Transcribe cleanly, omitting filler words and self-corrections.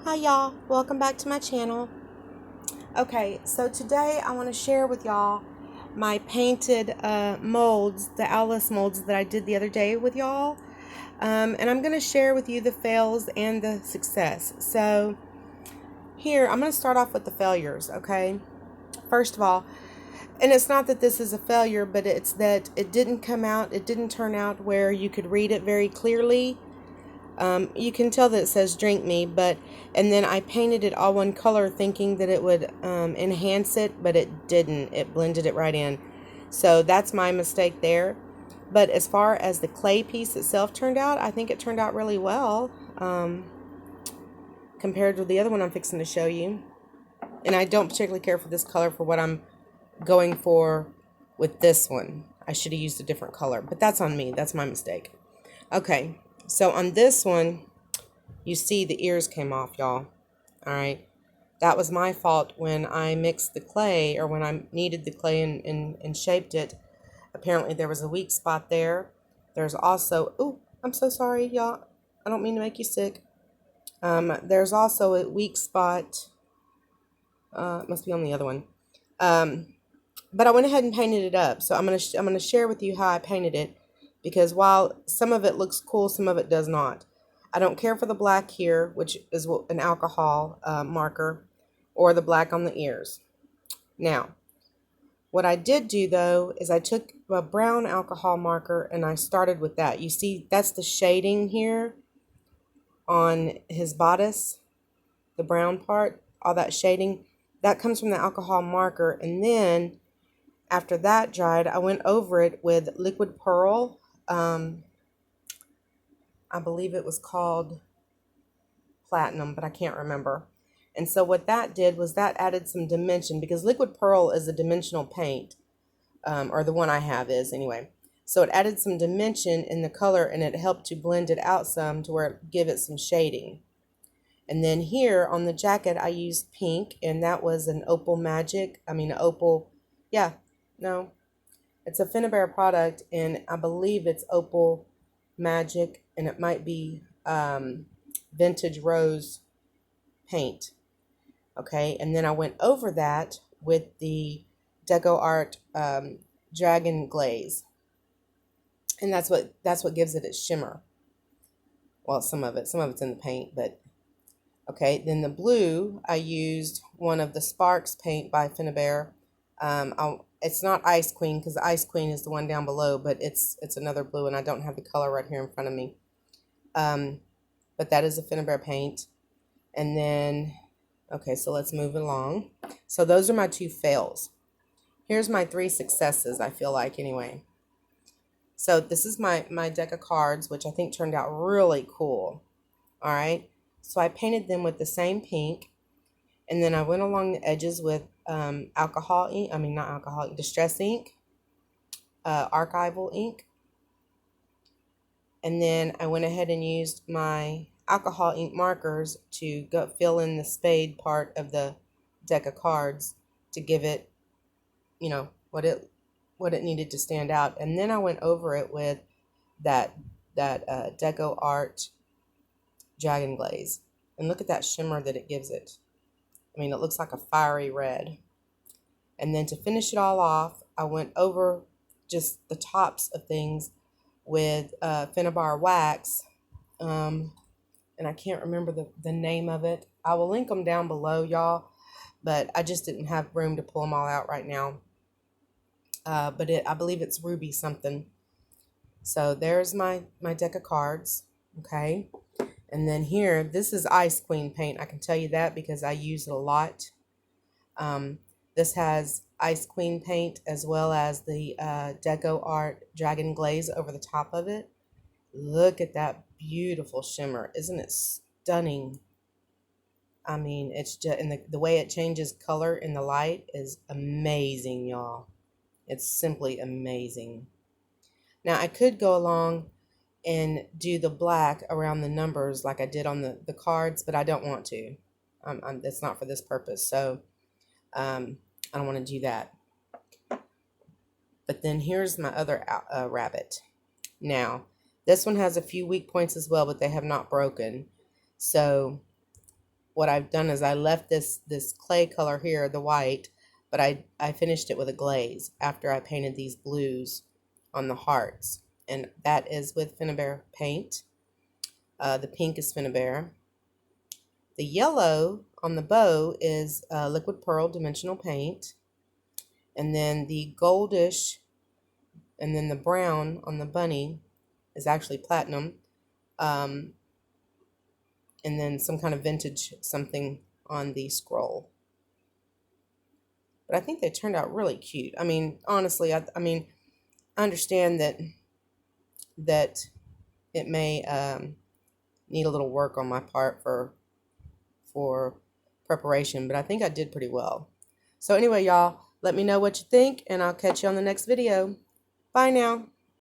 Hi y'all, welcome back to my channel. Okay, so today I want to share with y'all my painted molds, the Alice molds that I did the other day with y'all. And I'm going to share with you the fails and the success. So here, I'm going to start off with the failures, okay? First of all, and it's not that this is a failure, but it's that it didn't turn out where you could read it very clearly. You can tell that it says drink me, and then I painted it all one color thinking that it would enhance it, but it didn't. It blended it right in. So that's my mistake there. But as far as the clay piece itself turned out, I think it turned out really well compared to the other one I'm fixing to show you. And I don't particularly care for this color for what I'm going for with this one. I should have used a different color, but that's on me. That's my mistake. Okay, so on this one, you see the ears came off, y'all. All right. That was my fault when I mixed the clay, or when I kneaded the clay and shaped it. Apparently there was a weak spot there. There's also, oh, I'm so sorry, y'all. I don't mean to make you sick. There's also a weak spot. It must be on the other one. But I went ahead and painted it up. So I'm gonna share with you how I painted it, because while some of it looks cool, some of it does not. I don't care for the black here, which is an alcohol marker, or the black on the ears. Now, what I did do though is I took a brown alcohol marker and I started with that. You see, that's the shading here on his bodice, the brown part, all that shading, that comes from the alcohol marker. And then after that dried, I went over it with liquid pearl. I believe it was called platinum, but I can't remember. And so what that did was that added some dimension, because liquid pearl is a dimensional paint, or the one I have is anyway. So it added some dimension in the color, and it helped to blend it out some to where it give it some shading. And then here on the jacket, I used pink, and that was an Opal Magic. It's a Finnabair product, and I believe it's Opal Magic, and it might be Vintage Rose paint. Okay, and then I went over that with the Deco Art Dragon Glaze, and that's what gives it its shimmer. Well, some of it's in the paint, but okay. Then the blue, I used one of the Sparks paint by Finnabair. It's not Ice Queen, because the Ice Queen is the one down below, but it's another blue, and I don't have the color right here in front of me. But that is a Finnabair paint. And then, okay, so let's move along. So those are my two fails. Here's my three successes, I feel like, anyway. So this is my deck of cards, which I think turned out really cool. All right. So I painted them with the same pink. And then I went along the edges with alcohol ink. I mean, not alcohol, Distress ink, archival ink. And then I went ahead and used my alcohol ink markers to go fill in the spade part of the deck of cards to give it, you know, what it needed to stand out. And then I went over it with that Deco Art Dragon Glaze. And look at that shimmer that it gives it. I mean, it looks like a fiery red. And then to finish it all off, I went over just the tops of things with Finnabair wax, and I can't remember the name of it. I will link them down below, y'all, but I just didn't have room to pull them all out right now. But I believe it's Ruby something. So there's my deck of cards, okay? And then here, this is Ice Queen paint. I can tell you that because I use it a lot. This has Ice Queen paint as well as the Deco Art Dragon Glaze over the top of it. Look at that beautiful shimmer. Isn't it stunning? I mean, it's just, and the way it changes color in the light is amazing, y'all. It's simply amazing. Now, I could go along and do the black around the numbers like I did on the cards, but I don't want to. That's not for this purpose, so I don't want to do that. But then here's my other rabbit. Now, this one has a few weak points as well, but they have not broken. So what I've done is I left this clay color here, the white, but I finished it with a glaze after I painted these blues on the hearts. And that is with Finnabair paint. The pink is Finnabair. The yellow on the bow is Liquid Pearl Dimensional Paint. And then the goldish and then the brown on the bunny is actually Platinum. And then some kind of vintage something on the scroll. But I think they turned out really cute. I mean, honestly, I mean, I understand that it may need a little work on my part for preparation, but I think I did pretty well. So anyway, y'all, let me know what you think, and I'll catch you on the next video. Bye now.